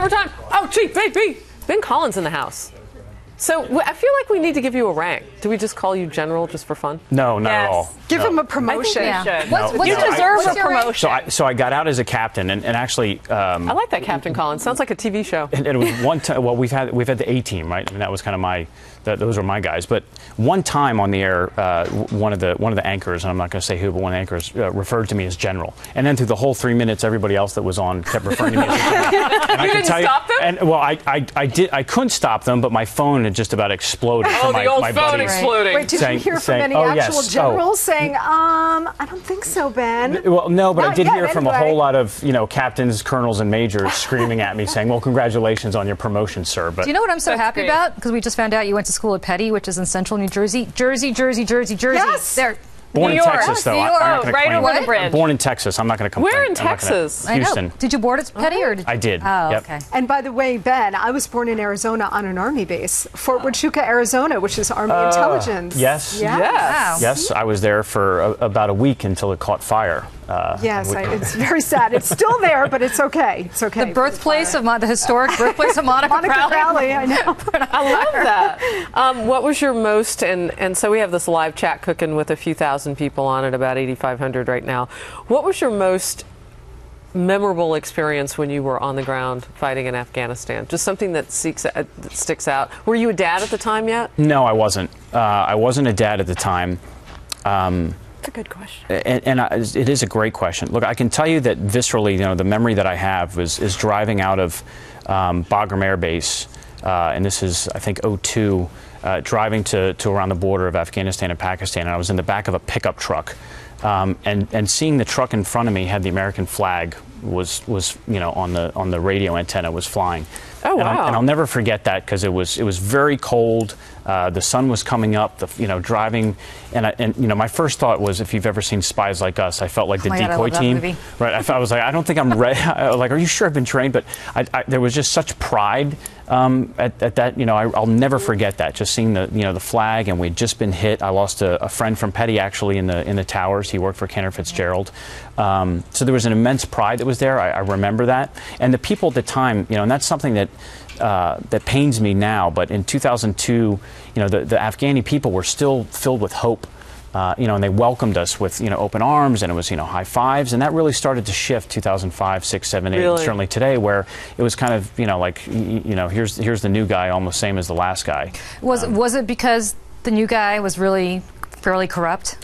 overtime. Oh, gee, baby. Ben Collins in the house. So I feel like we need to give you a rank. Do we just call you general just for fun? No, not at all. Give him a promotion. You deserve a promotion. So I got out as a captain, and actually, I like that, Captain Collins. Sounds like a TV show. And it was one time. Well, we've had the A team, right? I mean, that was kind of those were my guys. But one time on the air, one of the anchors, and I'm not going to say who, but one of the anchors referred to me as general. And then through the whole 3 minutes, everybody else that was on kept referring to me as general. And you didn't stop them? And well, I did. I couldn't stop them, but my phone had just about exploded. Oh, the old phone exploding. Wait, did you hear from any actual generals saying, I don't think so, Ben? Well, no, but I did hear from a anyway. whole lot of, captains, colonels, and majors screaming at me saying, well, congratulations on your promotion, sir. But do you know what I'm so happy about? Because we just found out you went to school at Petty, which is in central New Jersey. Jersey. Yes. There. Born New in York. Texas, though. New York, right over the bridge. I'm born in Texas. I'm not going to complain. Where in Texas? Houston. I know. Did you board at Petty or did I did. Oh, yep. okay. And by the way, Ben, I was born in Arizona on an Army base, Fort Huachuca, Arizona, which is Army intelligence. Yes. Yeah. Wow. Yes, I was there for about a week until it caught fire. It's very sad. It's still there, but it's okay. It's okay. The birthplace of the historic birthplace of Monica Crowley. I know. I love that. What was your most, and so we have this live chat cooking with a few thousand people on it, about 8,500 right now. What was your most memorable experience when you were on the ground fighting in Afghanistan? Just something that sticks out. Were you a dad at the time yet? No, I wasn't. I wasn't a dad at the time. That's a good question. It is a great question. Look, I can tell you that viscerally, the memory that I have is driving out of Bagram Air Base, and this is, I think, 2002, driving to around the border of Afghanistan and Pakistan, and I was in the back of a pickup truck, and seeing the truck in front of me had the American flag was on the radio antenna was flying. Oh, wow. And I'll never forget that because it was very cold. The sun was coming up. Driving, and my first thought was, if you've ever seen Spies Like Us, I felt like the decoy team. Right. I was like, I don't think I'm ready. Like, are you sure I've been trained? But there was just such pride at that. I'll never forget that. Just seeing the flag, and we'd just been hit. I lost a friend from Petty actually in the towers. He worked for Cantor Fitzgerald. So there was an immense pride that was there. I remember that, and the people at the time, and that's something that pains me now. But in 2002, the Afghani people were still filled with hope, and they welcomed us with open arms, and it was high fives, and that really started to shift 2005, 6, 7, 8, really? Certainly today, where it was kind of here's the new guy, almost same as the last guy. Was it because the new guy was really fairly corrupt?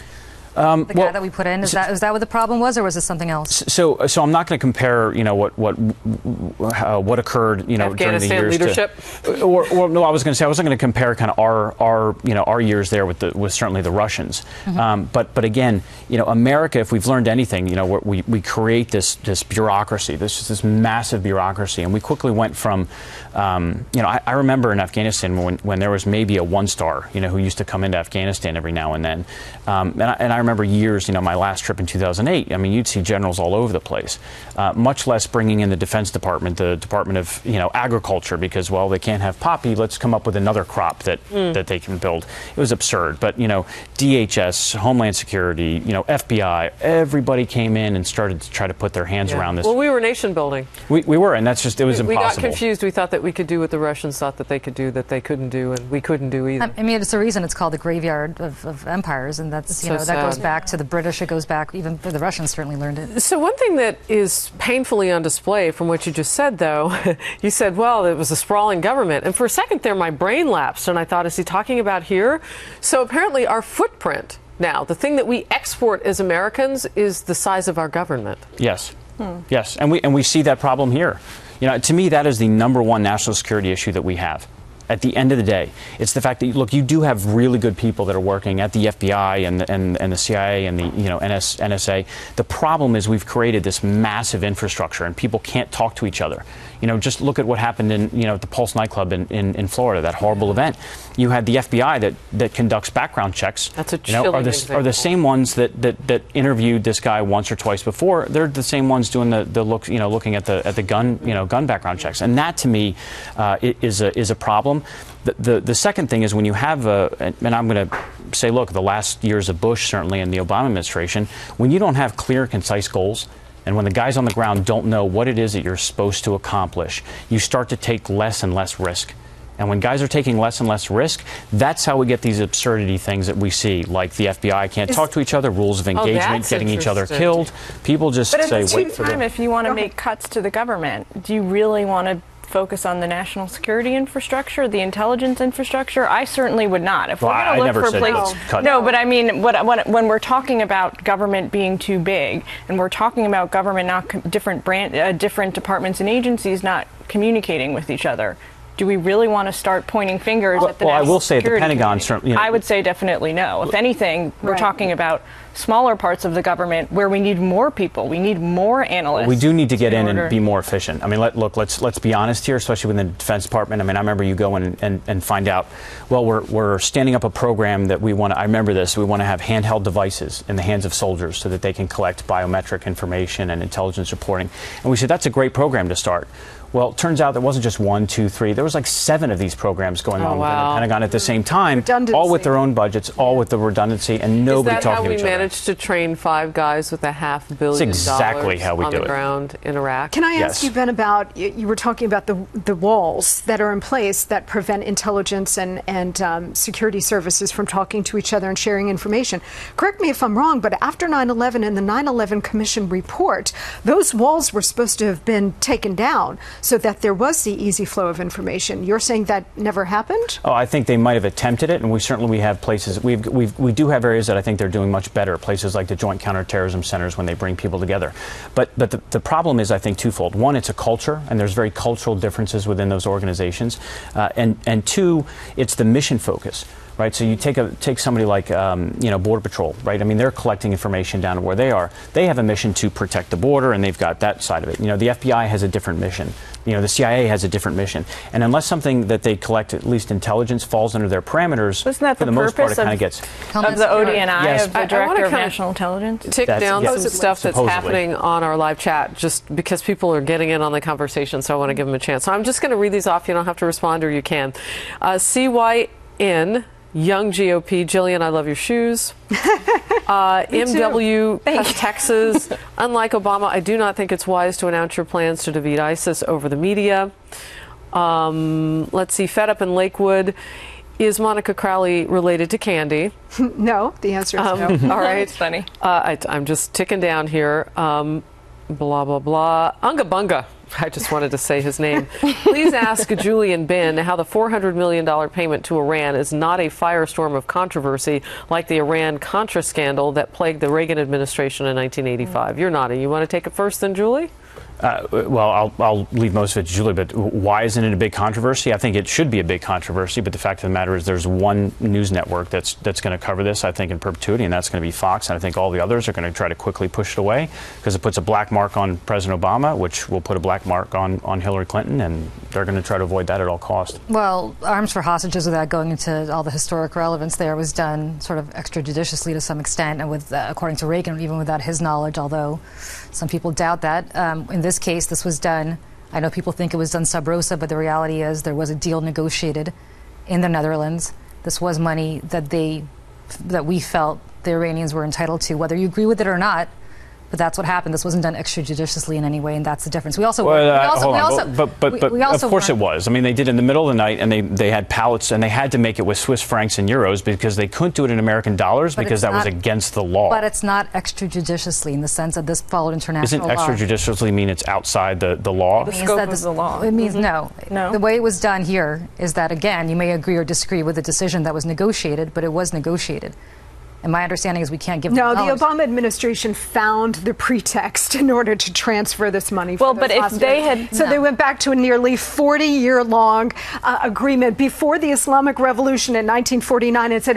The guy that we put in, is that what the problem was, or was it something else? So I'm not going to compare, what occurred, during the years. Leadership. No, I was going to say I wasn't going to compare kind of our years there with certainly the Russians. Mm-hmm. But again, America, if we've learned anything, we create this bureaucracy, this massive bureaucracy, and we quickly went from, I remember in Afghanistan when there was maybe a one-star, who used to come into Afghanistan every now and then, and I remember years, my last trip in 2008, you'd see generals all over the place, much less bringing in the Defense Department, the Department of, Agriculture, because, well, they can't have poppy, let's come up with another crop that they can build. It was absurd. But, DHS, Homeland Security, FBI, everybody came in and started to try to put their hands around this. Well, we were nation building. We were, and that's just, it was impossible. We got confused. We thought that we could do what the Russians thought that they could do, that they couldn't do, and we couldn't do either. It's the reason it's called the graveyard of empires, and that's, that goes back to the British. It goes back, even the Russians certainly learned it. So one thing that is painfully on display from what you just said, though, you said, well, it was a sprawling government. And for a second there, my brain lapsed, and I thought, is he talking about here? So apparently our footprint now, the thing that we export as Americans, is the size of our government. Yes. Yes. And we see that problem here. To me, that is the #1 national security issue that we have. At the end of the day, it's the fact that, look, you do have really good people that are working at the FBI and the CIA and the NSA. The problem is we've created this massive infrastructure, and people can't talk to each other. Just look at what happened in at the Pulse nightclub in Florida, that horrible event. You had the FBI that conducts background checks. That's a chilling example. Are the same ones that interviewed this guy once or twice before. They're the same ones doing the look, looking at the gun background checks, and that to me is a problem. The second thing is when you have and I'm going to say, look, the last years of Bush certainly and the Obama administration, when you don't have clear, concise goals. And when the guys on the ground don't know what it is that you're supposed to accomplish, you start to take less and less risk. And when guys are taking less and less risk, that's how we get these absurdity things that we see, like the FBI can't talk to each other, rules of engagement, getting each other killed. People just say, wait for them. If you want to make cuts to the government, do you really want to focus on the national security infrastructure, the intelligence infrastructure? I certainly would not. If we're going to look for places, no, but I mean, when we're talking about government being too big, and we're talking about government not different departments and agencies not communicating with each other, do we really want to start pointing fingers at the I will say at the Pentagon, certainly. I would say definitely no. If anything, we're talking about smaller parts of the government where we need more people, we need more analysts. We do need to get in and be more efficient. I mean, let's be honest here, especially within the Defense Department. I mean, I remember you go in and find out, well, we're standing up a program that we want to, I remember this, we want to have handheld devices in the hands of soldiers so that they can collect biometric information and intelligence reporting. And we said, that's a great program to start. Well, it turns out there wasn't just 1, 2, 3. There was like 7 of these programs going on within the Pentagon at the same time, all with their own budgets, all with the redundancy, and nobody talking to each other. Is that how we managed to train 5 guys with $500 million That's exactly how we on do the it. ground in Iraq? Can I ask you, Ben, about, you were talking about the walls that are in place that prevent intelligence and security services from talking to each other and sharing information. Correct me if I'm wrong, but after 9/11 and the 9/11 Commission report, those walls were supposed to have been taken down so that there was the easy flow of information. You're saying that never happened? Oh, I think they might have attempted it, and we have places. We do have areas that I think they're doing much better. Places like the Joint Counterterrorism Centers when they bring people together. But the problem is, I think, twofold. One, it's a culture, and there's very cultural differences within those organizations. And two, it's the mission focus. Right, so you take somebody like Border Patrol, right? I mean, they're collecting information down to where they are. They have a mission to protect the border, and they've got that side of it. The FBI has a different mission. The CIA has a different mission. And unless something that they collect, at least intelligence, falls under their parameters, isn't that for the most part, it kind of gets of the ODNI, of the Director of National Intelligence? Tick down some stuff that's happening on our live chat, just because people are getting in on the conversation. So I want to give them a chance. So I'm just going to read these off. You don't have to respond, or you can. CYN. Young GOP, Gillian, I love your shoes. MW, Texas. Unlike Obama, I do not think it's wise to announce your plans to defeat ISIS over the media. Let's see, Fed Up in Lakewood. Is Monica Crowley related to Candy? No, the answer is no. All right. That's funny. I'm just ticking down here. Blah, blah, blah. Unga Bunga. I just wanted to say his name. Please ask Julian Ben how the $400 million payment to Iran is not a firestorm of controversy like the Iran-Contra scandal that plagued the Reagan administration in 1985. You're nodding. You want to take it first then, Julie? Well, I'll leave most of it to Julie, but why isn't it a big controversy? I think it should be a big controversy, but the fact of the matter is there's one news network that's going to cover this, I think, in perpetuity, and that's going to be Fox, and I think all the others are going to try to quickly push it away because it puts a black mark on President Obama, which will put a black mark on Hillary Clinton, and they're going to try to avoid that at all costs. Well, arms for hostages, without going into all the historic relevance there, was done sort of extrajudiciously to some extent, and with, according to Reagan, even without his knowledge, although some people doubt that. In this case, this was done, I know people think it was done sub rosa, but the reality is there was a deal negotiated in the Netherlands. This was money that we felt the Iranians were entitled to, whether you agree with it or not. But that's what happened. This wasn't done extrajudiciously in any way, and that's the difference. We also, of course it was. I mean, they did it in the middle of the night, and they had pallets, and they had to make it with Swiss francs and euros because they couldn't do it in American dollars because that was against the law. But it's not extrajudiciously in the sense that this followed international law. Isn't extrajudiciously mean it's outside the law? The scope of the law. It means no. The way it was done here is that, again, you may agree or disagree with the decision that was negotiated, but it was negotiated. And my understanding is we can't give them the Obama administration found the pretext in order to transfer this money. Well, but if they had... So they went back to a nearly 40-year-long agreement before the Islamic Revolution in 1949 and said,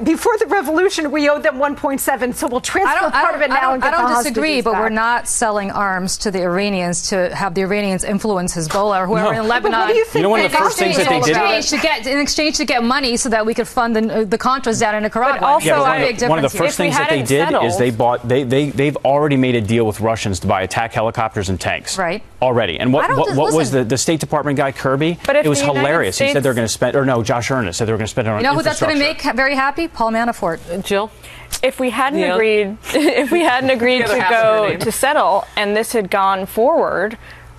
before the revolution, we owed them 1.7, so we'll transfer part of it now and get the hostages I don't disagree, but back. We're not selling arms to the Iranians to have the Iranians influence Hezbollah or whoever in Lebanon. But what do you think? One of the first things that they did... In exchange to get money so that we could fund the Contras down in Nicaragua. one of the first things that they did is they've already made a deal with Russians to buy attack helicopters and tanks. Right. Already. And what was the State Department guy, Kirby? It was hilarious. He said they're going to spend, or no, Josh Earnest said they were going to spend it on infrastructure. You know who that's going to make very happy? Paul Manafort. Jill? If we hadn't agreed to go to settle and this had gone forward,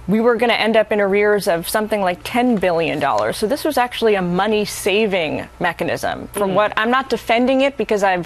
we were going to end up in arrears of something like $10 billion. So this was actually a money-saving mechanism. From what I'm not defending it because I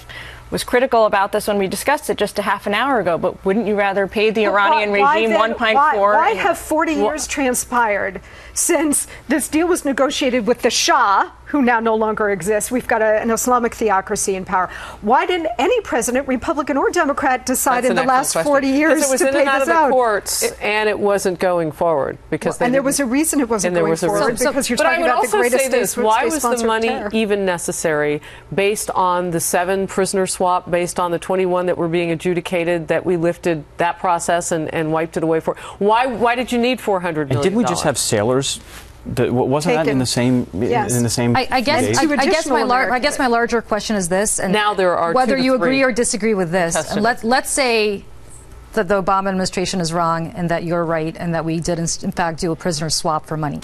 was critical about this when we discussed it just a half an hour ago, but wouldn't you rather pay the Iranian regime 1.4? Why have 40 years transpired since this deal was negotiated with the Shah, who now no longer exists? We've got an Islamic theocracy in power. Why didn't any president, Republican or Democrat, decide in the last 40 years to pay this out? It was in and out of the courts, and it wasn't going forward because there was a reason it wasn't going forward because you're talking about the greatest state. Why was the money even necessary based on the 7 prisoner swap, based on the 21 that were being adjudicated, that we lifted that process and wiped it away for? Why did you need $400 million? And didn't we just have sailors? Wasn't that in the same? Yes. In the same. I guess my larger question is this, and now there are whether you agree or disagree with this. And let's say that the Obama administration is wrong and that you're right, and that we did in fact do a prisoner swap for money.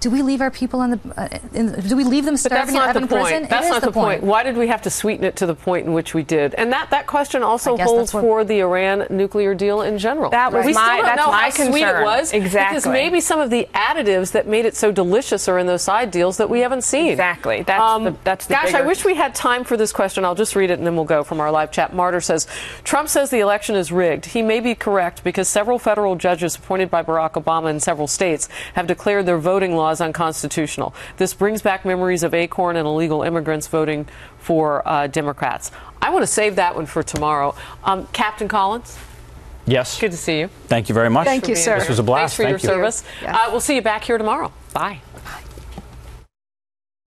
Do we leave our people do we leave them starving in prison? That's not the point. Why did we have to sweeten it to the point in which we did? And that question also holds for the Iran nuclear deal in general. That's my concern. Sweet it was. Exactly. Because maybe some of the additives that made it so delicious are in those side deals that we haven't seen. Exactly. That's the Gosh, I wish we had time for this question. I'll just read it and then we'll go from our live chat. Martyr says, Trump says the election is rigged. He may be correct because several federal judges appointed by Barack Obama in several states have declared their voting laws unconstitutional. This brings back memories of Acorn and illegal immigrants voting for Democrats. I want to save that one for tomorrow. Captain Collins? Yes. Good to see you. Thank you very much. Thank you, sir. This was a blast. Thanks for your service. Yes. We'll see you back here tomorrow. Bye.